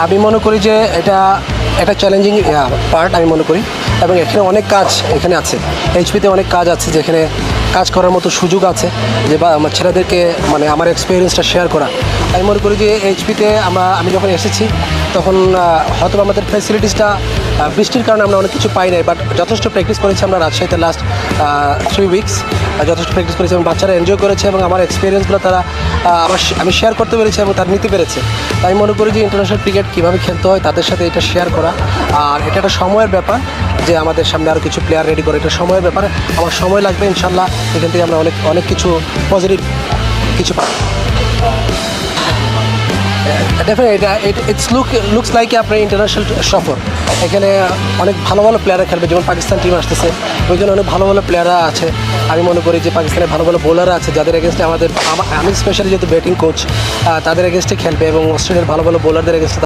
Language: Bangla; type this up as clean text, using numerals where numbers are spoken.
আমি মনে করি যে এটা একটা চ্যালেঞ্জিং পার্ট আমি মনে করি, এবং এখানে অনেক কাজ এখানে আছে। এইচপিতে অনেক কাজ আছে যেখানে কাজ করার মতো সুযোগ আছে, যে বা আমার ছেলেদেরকে মানে আমার এক্সপিরিয়েন্সটা শেয়ার করা। আমি মনে করি যে এইচপিতে আমি যখন এসেছি তখন হয়তো আমাদের ফ্যাসিলিটিসটা বৃষ্টির কারণে আমরা অনেক কিছু পাই নাই, বাট যথেষ্ট প্র্যাকটিস করেছি আমরা রাজশাহীতে লাস্ট 3 উইকস। যথেষ্ট প্র্যাকটিস করেছি এবং বাচ্চারা এনজয় করেছে, এবং আমার এক্সপিরিয়েন্সগুলো তারা আমি শেয়ার করতে পেরেছি এবং তারা নিতে পেরেছে। তাই মনে করি যে ইন্টারন্যাশনাল ক্রিকেট কীভাবে খেলতে হয় তাদের সাথে এটা শেয়ার করা, আর এটা একটা সময়ের ব্যাপার যে আমাদের সামনে আরও কিছু প্লেয়ার রেডি করে, এটা সময়ের ব্যাপার। আমার সময় লাগবে, ইনশাল্লাহ এখান থেকে আমরা অনেক কিছু পজিটিভ কিছু পাই। ডেফিনেটলি এটা লুকস লাইক আপনার ইন্টারন্যাশনাল সফর। এখানে অনেক ভালো ভালো প্লেয়াররা খেলবে, যেমন পাকিস্তান টিম আসতেছে, ওইখানে অনেক ভালো ভালো প্লেয়াররা আছে। আমি মনে করি যে পাকিস্তানের ভালো ভালো বোলাররা আছে যাদের এগেনস্টে আমি স্পেশালি যেহেতু ব্যাটিং কোচ, তাদের এগেনস্টে খেলবে, এবং অস্ট্রেলিয়ার ভালো ভালো বোলারদের এগেনস্টে